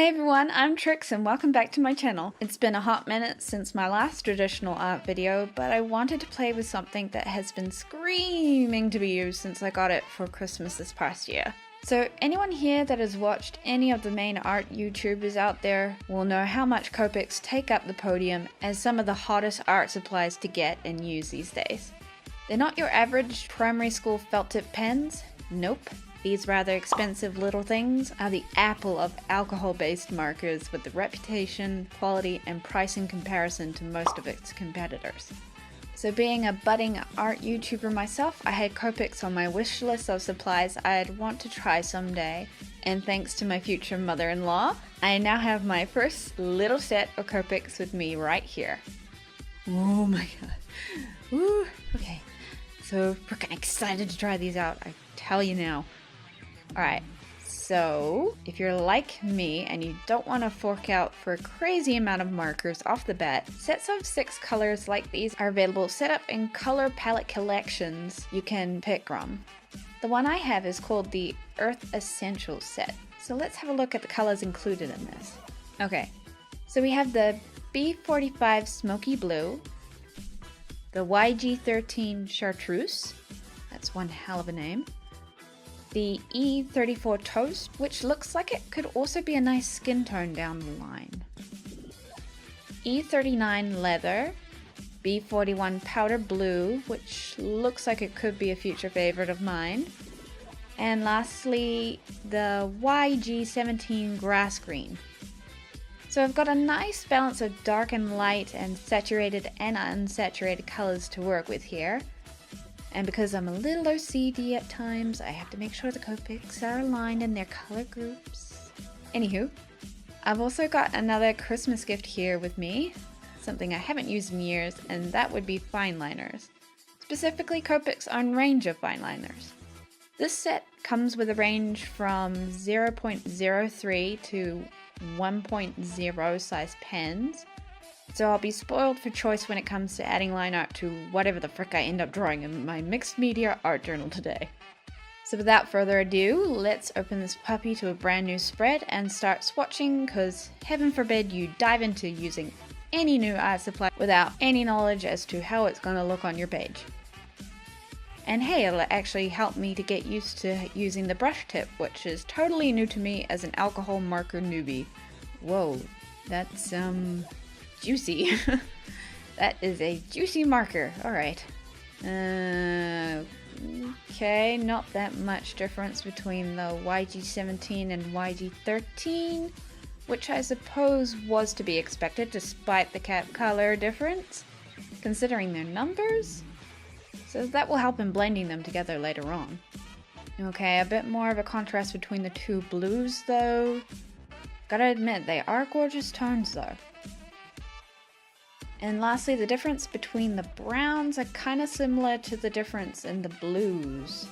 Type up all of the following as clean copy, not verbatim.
Hey everyone, I'm Trixks and welcome back to my channel. It's been a hot minute since my last traditional art video, but I wanted to play with something that has been screaming to be used since I got it for Christmas this past year. So anyone here that has watched any of the main art YouTubers out there will know how much Copics take up the podium as some of the hottest art supplies to get and use these days. They're not your average primary school felt tip pens, nope. These rather expensive little things are the apple of alcohol-based markers with the reputation, quality, and price in comparison to most of its competitors. So being a budding art YouTuber myself, I had Copics on my wish list of supplies I'd want to try someday, and thanks to my future mother-in-law, I now have my first little set of Copics with me right here. Oh my god. Woo! Okay, so freaking excited to try these out, I tell you now. Alright, so if you're like me and you don't want to fork out for a crazy amount of markers off the bat, sets of 6 colors like these are available set up in color palette collections you can pick from. The one I have is called the Earth Essentials set, so let's have a look at the colors included in this. Okay, so we have the B45 Smoky Blue, the YG13 Chartreuse, that's one hell of a name, the E34 Toast, which looks like it could also be a nice skin tone down the line, E39 Leather, B41 Powder Blue, which looks like it could be a future favorite of mine, and lastly the YG17 Grass Green. So I've got a nice balance of dark and light and saturated and unsaturated colors to work with here. And because I'm a little OCD at times, I have to make sure the Copics are aligned in their color groups. Anywho, I've also got another Christmas gift here with me, something I haven't used in years, and that would be fine liners. Specifically Copics' own range of fine liners. This set comes with a range from 0.03 to 1.0 size pens. So I'll be spoiled for choice when it comes to adding line art to whatever the frick I end up drawing in my mixed media art journal today. So without further ado, let's open this puppy to a brand new spread and start swatching, cause heaven forbid you dive into using any new art supply without any knowledge as to how it's gonna look on your page. And hey, it'll actually help me to get used to using the brush tip, which is totally new to me as an alcohol marker newbie. Whoa, that's juicy. That is a juicy marker. Alright. Okay, not that much difference between the YG17 and YG13, which I suppose was to be expected despite the cap color difference, considering their numbers. So that will help in blending them together later on. Okay, a bit more of a contrast between the two blues though. Gotta admit, they are gorgeous tones though. And lastly, the difference between the browns are kind of similar to the difference in the blues.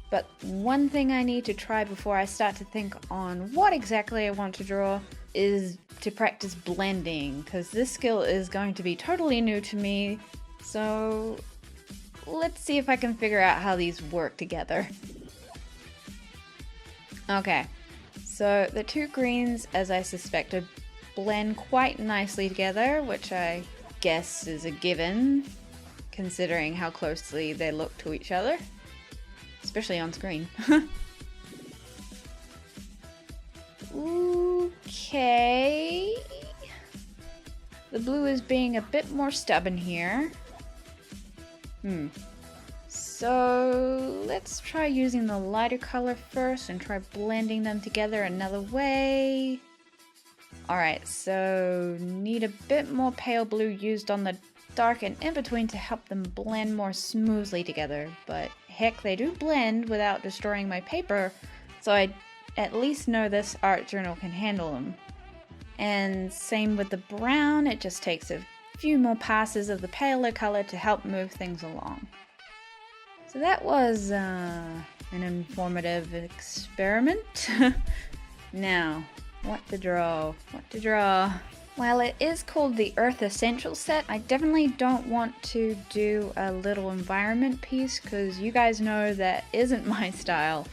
But one thing I need to try before I start to think on what exactly I want to draw is to practice blending, because this skill is going to be totally new to me. So let's see if I can figure out how these work together. Okay, so the two greens, as I suspected, blend quite nicely together, which I guess is a given considering how closely they look to each other, especially on screen. Okay, the blue is being a bit more stubborn here. So let's try using the lighter color first and try blending them together another way. Alright, so need a bit more pale blue used on the dark and in between to help them blend more smoothly together, but heck, they do blend without destroying my paper, so I at least know this art journal can handle them. And same with the brown, it just takes a few more passes of the paler color to help move things along. So that was an informative experiment. Now, what to draw? While it is called the Earth Essentials set, I definitely don't want to do a little environment piece because you guys know that isn't my style.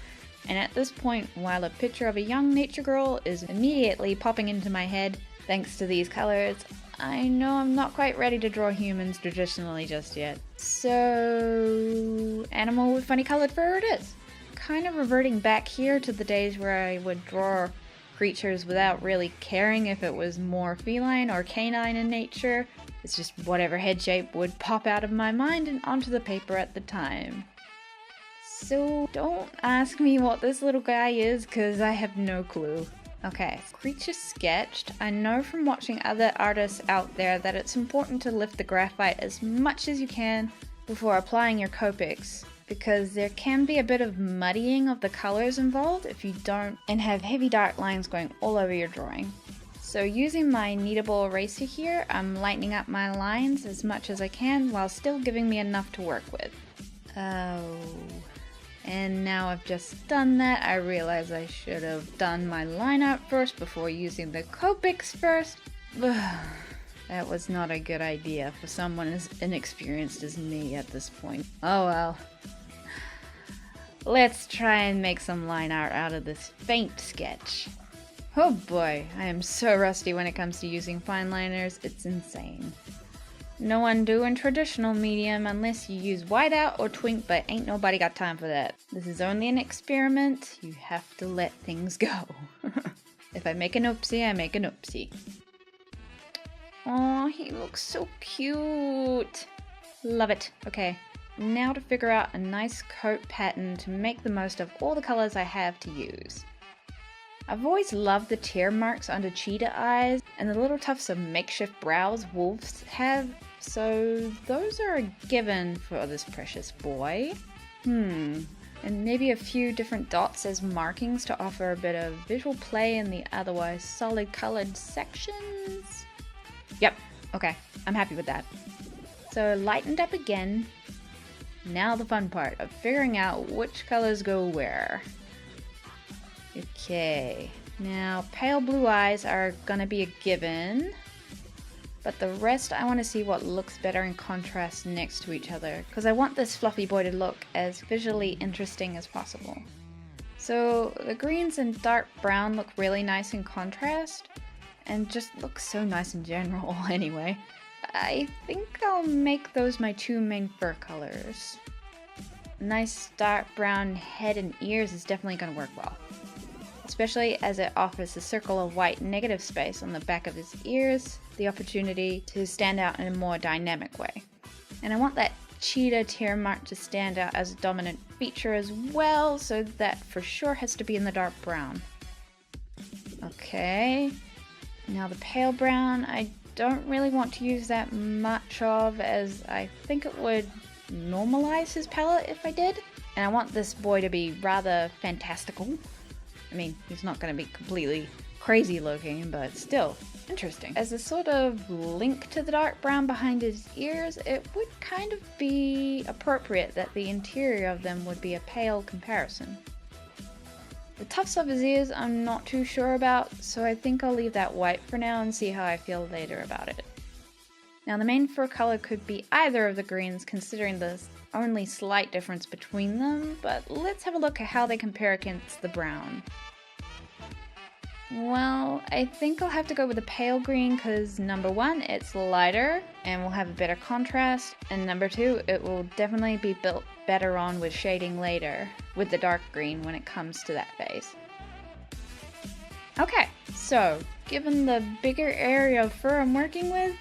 And at this point, while a picture of a young nature girl is immediately popping into my head thanks to these colors, I know I'm not quite ready to draw humans traditionally just yet. So, animal with funny colored fur it is. Kind of reverting back here to the days where I would draw creatures without really caring if it was more feline or canine in nature. It's just whatever head shape would pop out of my mind and onto the paper at the time. So don't ask me what this little guy is, because I have no clue. Okay, creature sketched. I know from watching other artists out there that it's important to lift the graphite as much as you can before applying your Copics, because there can be a bit of muddying of the colors involved if you don't and have heavy dark lines going all over your drawing. So using my kneadable eraser here, I'm lightening up my lines as much as I can while still giving me enough to work with. Oh. And now I've just done that, I realize I should have done my line art first before using the Copics first. That was not a good idea for someone as inexperienced as me at this point. Oh well. Let's try and make some line art out of this faint sketch. Oh boy, I am so rusty when it comes to using fine liners, it's insane. No undo in traditional medium unless you use whiteout or twink, but ain't nobody got time for that. This is only an experiment, you have to let things go. If I make an oopsie, I make an oopsie. Aw, he looks so cute. Love it. Okay, now to figure out a nice coat pattern to make the most of all the colors I have to use. I've always loved the tear marks under cheetah eyes and the little tufts of makeshift brows wolves have, so those are a given for this precious boy. And maybe a few different dots as markings to offer a bit of visual play in the otherwise solid colored sections. Yep, okay, I'm happy with that. So lightened up again. Now the fun part of figuring out which colors go where. Okay, now pale blue eyes are gonna be a given, but the rest I want to see what looks better in contrast next to each other, because I want this fluffy boy to look as visually interesting as possible. So the greens and dark brown look really nice in contrast, and just look so nice in general anyway. I think I'll make those my two main fur colors. Nice dark brown head and ears is definitely gonna work well, especially as it offers a circle of white negative space on the back of his ears, the opportunity to stand out in a more dynamic way. And I want that cheetah tear mark to stand out as a dominant feature as well, so that for sure has to be in the dark brown. Okay, now the pale brown, I don't really want to use that much of, as I think it would normalize his palette if I did. And I want this boy to be rather fantastical. I mean, he's not going to be completely crazy looking, but still interesting. As a sort of link to the dark brown behind his ears, it would kind of be appropriate that the interior of them would be a pale comparison. The tufts of his ears I'm not too sure about, so I think I'll leave that white for now and see how I feel later about it. Now the main fur color could be either of the greens, considering the only slight difference between them, but let's have a look at how they compare against the brown. Well, I think I'll have to go with the pale green because number one, it's lighter and will have a better contrast, and number two, it will definitely be built better on with shading later with the dark green when it comes to that phase. Okay, so given the bigger area of fur I'm working with,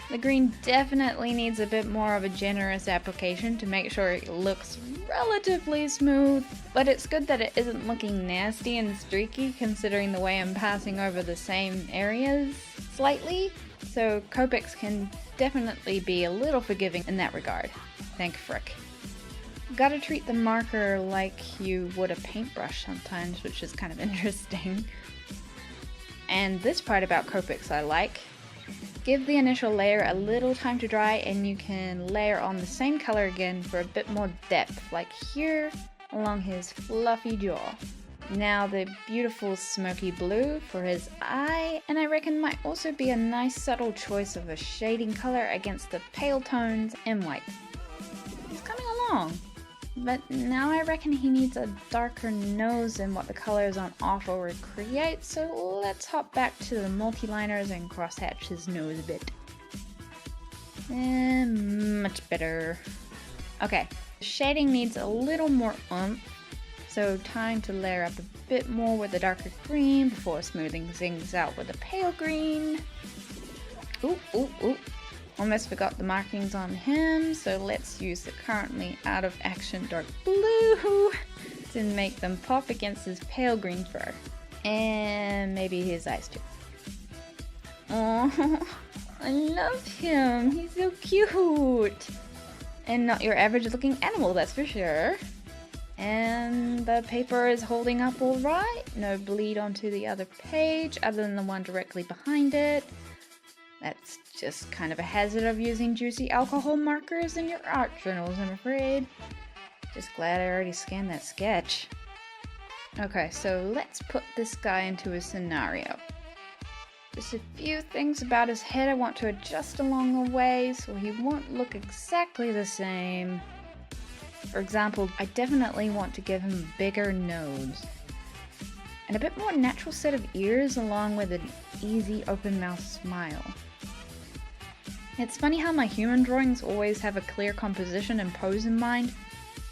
the green definitely needs a bit more of a generous application to make sure it looks relatively smooth, but it's good that it isn't looking nasty and streaky considering the way I'm passing over the same areas slightly, so Copics can definitely be a little forgiving in that regard. Thank frick. Gotta treat the marker like you would a paintbrush sometimes, which is kind of interesting. And this part about Copics I like. Give the initial layer a little time to dry and you can layer on the same color again for a bit more depth, like here along his fluffy jaw. Now the beautiful smoky blue for his eye, and I reckon might also be a nice subtle choice of a shading color against the pale tones and white. He's coming along. But now I reckon he needs a darker nose than what the colors on offer would create, so let's hop back to the multi-liners and crosshatch his nose a bit. And much better. Okay, shading needs a little more oomph, so time to layer up a bit more with a darker green before smoothing things out with a pale green. Ooh, ooh, ooh. Almost forgot the markings on him, so let's use the currently out of action dark blue to make them pop against his pale green fur. And maybe his eyes too. Oh, I love him. He's so cute. And not your average looking animal, that's for sure. And the paper is holding up all right. No bleed onto the other page other than the one directly behind it. That's just kind of a hazard of using juicy alcohol markers in your art journals, I'm afraid. Just glad I already scanned that sketch. Okay, so let's put this guy into a scenario. Just a few things about his head I want to adjust along the way so he won't look exactly the same. For example, I definitely want to give him a bigger nose. And a bit more natural set of ears along with an easy open mouth smile. It's funny how my human drawings always have a clear composition and pose in mind,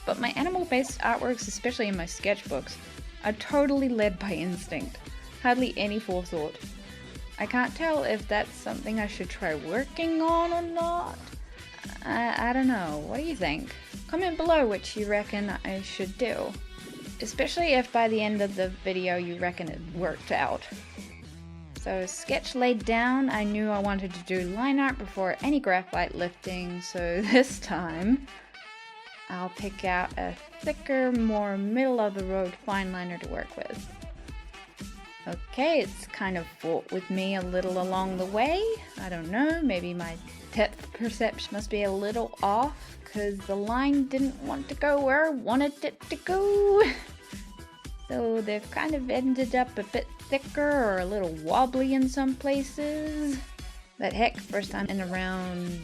but my animal-based artworks, especially in my sketchbooks, are totally led by instinct, hardly any forethought. I can't tell if that's something I should try working on or not. I don't know, what do you think? Comment below which you reckon I should do, especially if by the end of the video you reckon it worked out. So sketch laid down, I knew I wanted to do line art before any graphite lifting, so this time I'll pick out a thicker, more middle of the road fine liner to work with. Okay, it's kind of fought with me a little along the way. I don't know, maybe my depth perception must be a little off because the line didn't want to go where I wanted it to go. So they've kind of ended up a bit thicker or a little wobbly in some places. But heck, first time in around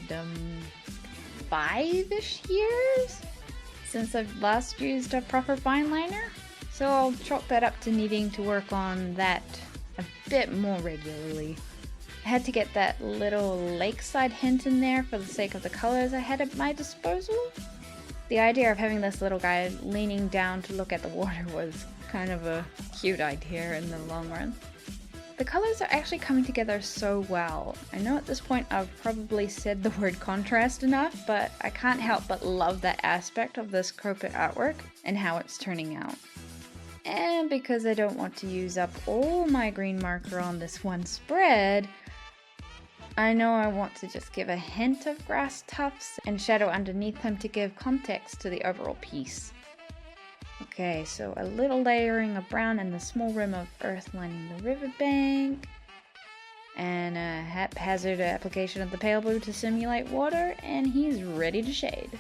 5-ish years since I've last used a proper fine liner. So I'll chalk that up to needing to work on that a bit more regularly. I had to get that little lakeside hint in there for the sake of the colors I had at my disposal. The idea of having this little guy leaning down to look at the water was kind of a cute idea in the long run. The colors are actually coming together so well. I know at this point I've probably said the word contrast enough, but I can't help but love that aspect of this Copic artwork and how it's turning out. And because I don't want to use up all my green marker on this one spread, I know I want to just give a hint of grass tufts and shadow underneath them to give context to the overall piece. Okay, so a little layering of brown and the small rim of earth lining the riverbank, and a haphazard application of the pale blue to simulate water, and he's ready to shade.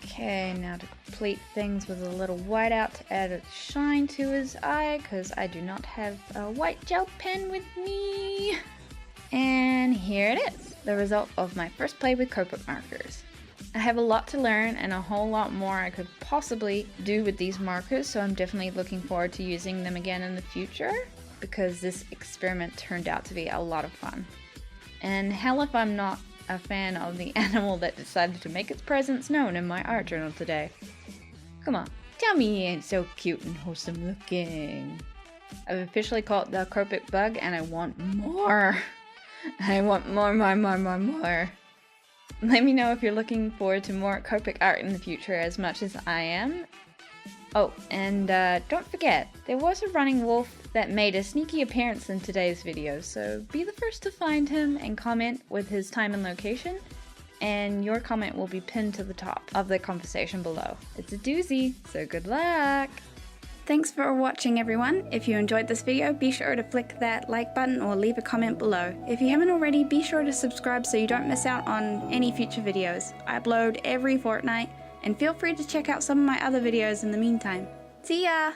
Okay, now to complete things with a little whiteout to add a shine to his eye, because I do not have a white gel pen with me. And here it is, the result of my first play with Copic markers. I have a lot to learn and a whole lot more I could possibly do with these markers, so I'm definitely looking forward to using them again in the future, because this experiment turned out to be a lot of fun. And hell if I'm not a fan of the animal that decided to make its presence known in my art journal today. Come on, tell me he ain't so cute and wholesome looking. I've officially caught the Copic bug and I want more. I want more. Let me know if you're looking forward to more Copic art in the future as much as I am. Oh, and don't forget, there was a running wolf that made a sneaky appearance in today's video, so be the first to find him and comment with his time and location, and your comment will be pinned to the top of the conversation below. It's a doozy, so good luck! Thanks for watching everyone. If you enjoyed this video, be sure to click that like button or leave a comment below. If you haven't already, be sure to subscribe so you don't miss out on any future videos. I upload every fortnight, and feel free to check out some of my other videos in the meantime. See ya!